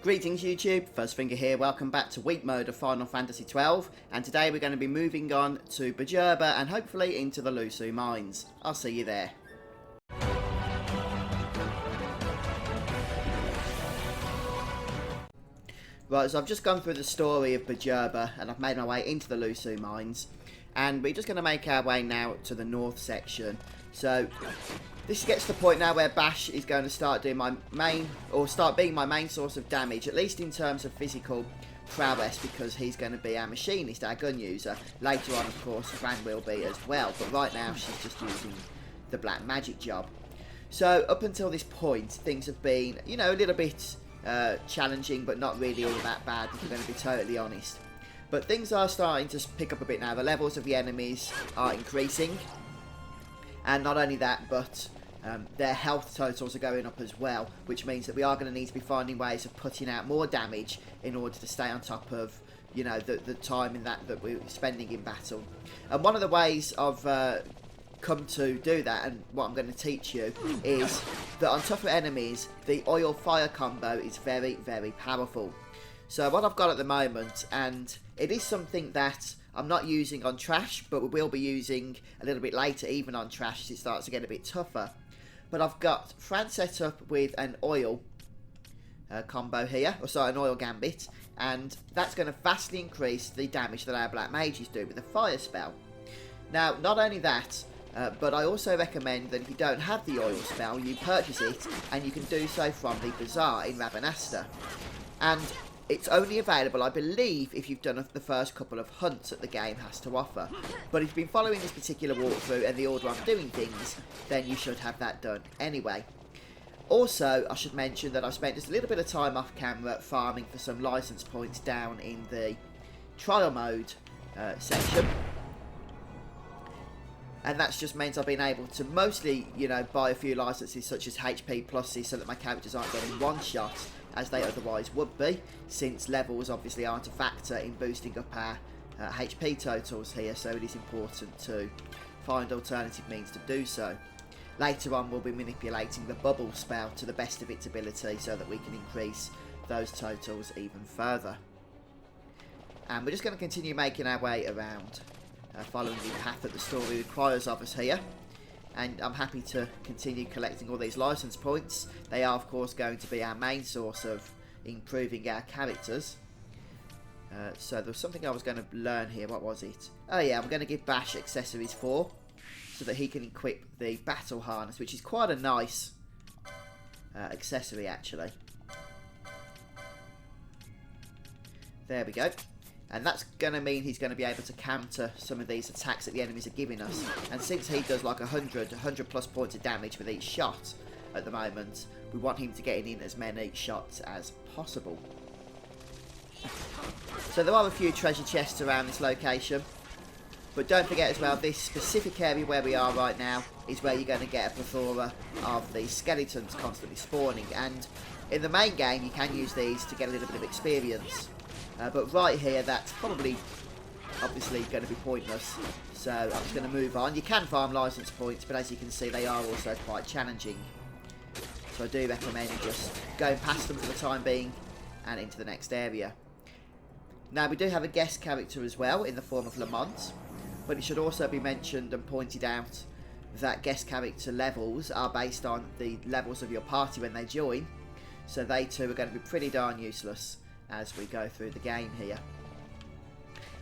Greetings YouTube, Fuzzfinger here, welcome back to week mode of Final Fantasy XII, and today we're going to be moving on to Bajurba and hopefully into the Lhusu Mines. I'll see you there. Right, so I've just gone through the story of Bajurba and I've made my way into the Lhusu Mines, and we're just going to make our way now to the north section. So this gets to the point now where Bash is going to start doing my main, or start being my main source of damage, at least in terms of physical prowess, because he's going to be our machinist, our gun user. Later on, of course, Fran will be as well, but right now she's just using the black magic job. So up until this point, things have been, you know, a little bit challenging, but not really all that bad, if we're going to be totally honest. But things are starting to pick up a bit now. The levels of the enemies are increasing. And not only that, but their health totals are going up as well, which means that we are going to need to be finding ways of putting out more damage in order to stay on top of, you know, the time in that we're spending in battle. And one of the ways I've come to do that, and what I'm going to teach you, is that on tougher enemies, the oil-fire combo is very, very powerful. So what I've got at the moment, and it is something that I'm not using on Trash, but we will be using a little bit later, even on Trash, as it starts to get a bit tougher. But I've got Fran set up with an oil combo here, or sorry, an oil gambit, and that's going to vastly increase the damage that our black mages do with a fire spell. Now, not only that, but I also recommend that if you don't have the oil spell, you purchase it, and you can do so from the Bazaar in Rabanasta. And it's only available, I believe, if you've done the first couple of hunts that the game has to offer. But if you've been following this particular walkthrough and the order I'm doing things, then you should have that done anyway. Also, I should mention that I've spent just a little bit of time off camera farming for some license points down in the trial mode section. And that's just meant I've been able to mostly, you know, buy a few licenses such as HP pluses so that my characters aren't getting one shot as they otherwise would be, since levels obviously aren't a factor in boosting up our HP totals here, so it is important to find alternative means to do so. Later on we'll be manipulating the bubble spell to the best of its ability so that we can increase those totals even further. And we're just going to continue making our way around, following the path that the story requires of us here. And I'm happy to continue collecting all these license points. They are, of course, going to be our main source of improving our characters. So there was something I was going to learn here. What was it? Oh yeah, I'm going to give Bash accessories 4, so that he can equip the battle harness, which is quite a nice accessory, actually. There we go. And that's going to mean he's going to be able to counter some of these attacks that the enemies are giving us. And since he does like 100 plus points of damage with each shot at the moment, we want him to get in as many shots as possible. So there are a few treasure chests around this location. But don't forget as well, this specific area where we are right now is where you're going to get a plethora of the skeletons constantly spawning. And in the main game, you can use these to get a little bit of experience. But right here, that's probably, obviously, going to be pointless. So I'm just going to move on. You can farm license points, but as you can see, they are also quite challenging. So I do recommend just going past them for the time being and into the next area. Now, we do have a guest character as well in the form of Lamont. But it should also be mentioned and pointed out that guest character levels are based on the levels of your party when they join. So they too are going to be pretty darn useless as we go through the game here.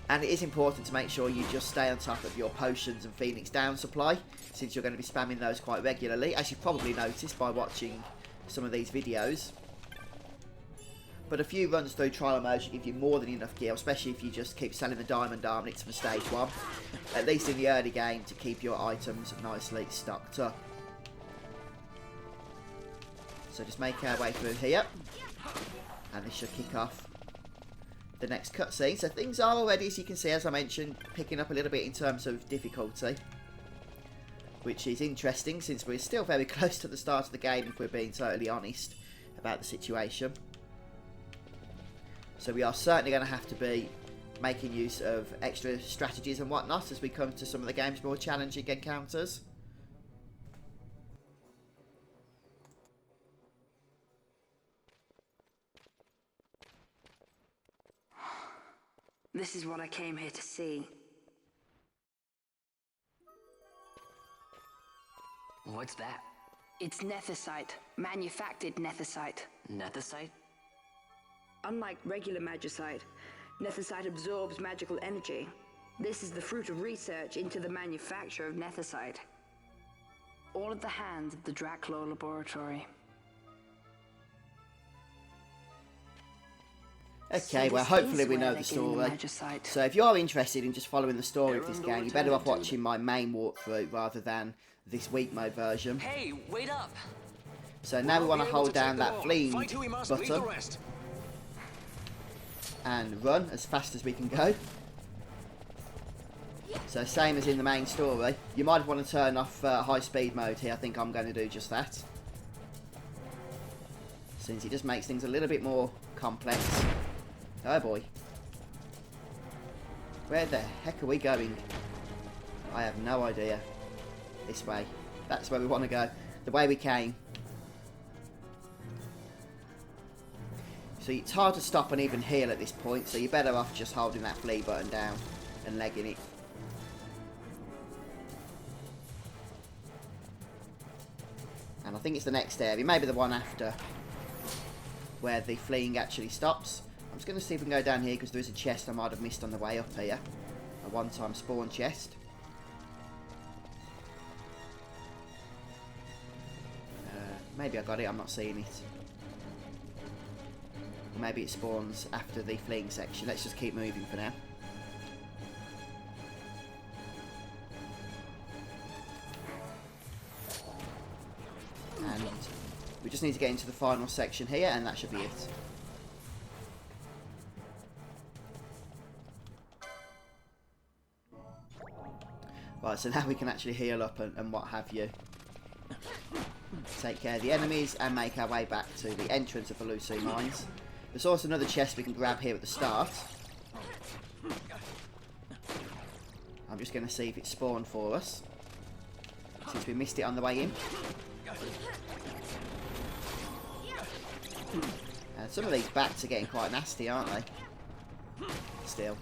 And it is important to make sure you just stay on top of your potions and Phoenix down supply, since you're going to be spamming those quite regularly, as you've probably noticed by watching some of these videos. But a few runs through trial mode should give you more than enough gear, especially if you just keep selling the diamond armlets from stage 1, at least in the early game, to keep your items nicely stocked up. So just make our way through here. And this should kick off the next cutscene. So things are already, as you can see, as I mentioned, picking up a little bit in terms of difficulty. Which is interesting, since we're still very close to the start of the game, if we're being totally honest about the situation. So we are certainly going to have to be making use of extra strategies and whatnot as we come to some of the game's more challenging encounters. This is what I came here to see. What's that? It's nethicite. Manufactured nethicite. Nethicite? Unlike regular magicite, nethicite absorbs magical energy. This is the fruit of research into the manufacture of nethicite. All at the hands of the Draclaw Laboratory. Okay, So well, this hopefully is we where know they're the getting story. magicite. So if you are interested in just following the story of this Everyone game, you're go better off return to- watching my main walkthrough rather than this week mode version. Hey, wait up! So now we want to hold down that fleeing button rest. and run as fast as we can go. So same as in the main story, you might want to turn off high speed mode here. I think I'm going to do just that, since it just makes things a little bit more complex. Oh boy. Where the heck are we going? I have no idea. This way. That's where we want to go. The way we came. So it's hard to stop and even heal at this point, so you're better off just holding that flee button down and legging it. And I think it's the next area, maybe the one after, where the fleeing actually stops. I'm just going to see if we can go down here, because there is a chest I might have missed on the way up here. A one-time spawn chest. Maybe I got it, I'm not seeing it. Or maybe it spawns after the fleeing section. Let's just keep moving for now. And we just need to get into the final section here, and that should be it. Right, so now we can actually heal up and what have you. Take care of the enemies and make our way back to the entrance of the Lhusu Mines. There's also another chest we can grab here at the start. I'm just going to see if it spawned for us, since we missed it on the way in. And some of these bats are getting quite nasty, aren't they? Still.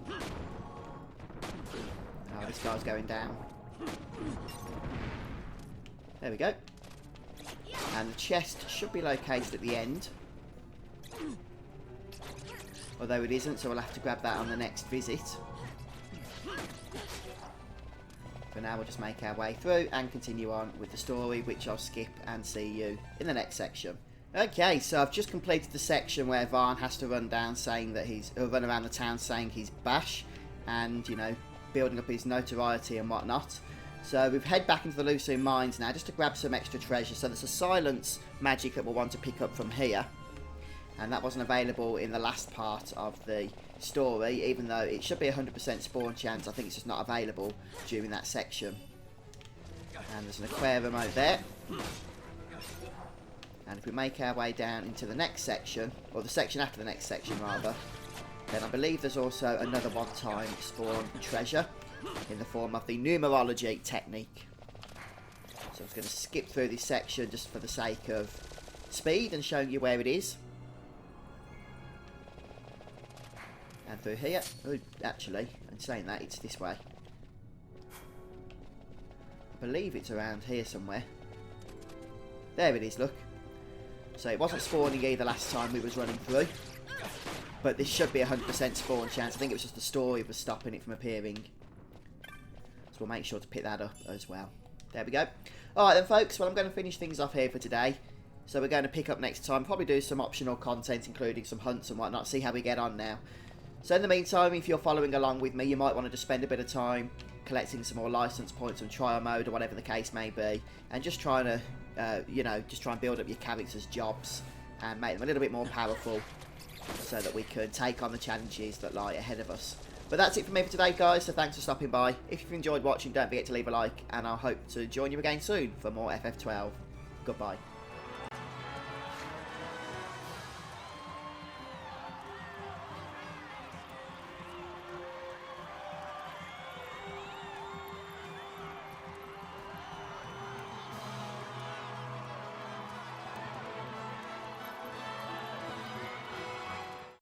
Oh, this guy's going down. There we go. And the chest should be located at the end. Although it isn't, so we'll have to grab that on the next visit. For now, we'll just make our way through and continue on with the story, which I'll skip and see you in the next section. Okay, so I've just completed the section where Varn has to run down saying that run around the town saying he's Bash, and, you know, building up his notoriety and whatnot. So we've head back into the Lhusu Mines now just to grab some extra treasure. So there's a silence magic that we'll want to pick up from here. And that wasn't available in the last part of the story, even though it should be a 100% spawn chance. I think it's just not available during that section. And there's an aquarium over there. And if we make our way down into the next section, or the section after the next section rather, then I believe there's also another one-time spawn treasure in the form of the numerology technique. So I'm just going to skip through this section just for the sake of speed and showing you where it is. And through here. Oh, actually, in saying that, it's this way. I believe it's around here somewhere. There it is, look. So it wasn't spawning either last time we was running through. But this should be a 100% spawn chance. I think it was just the story was stopping it from appearing. So we'll make sure to pick that up as well. There we go. Alright then, folks. Well, I'm going to finish things off here for today. So we're going to pick up next time. Probably do some optional content, including some hunts and whatnot. See how we get on now. So in the meantime, if you're following along with me, you might want to just spend a bit of time collecting some more license points on trial mode or whatever the case may be. And just trying to, you know, just try and build up your character's jobs and make them a little bit more powerful, so that we can take on the challenges that lie ahead of us. But that's it for me for today, guys, so thanks for stopping by. If you've enjoyed watching, don't forget to leave a like, and I'll hope to join you again soon for more FF12. Goodbye.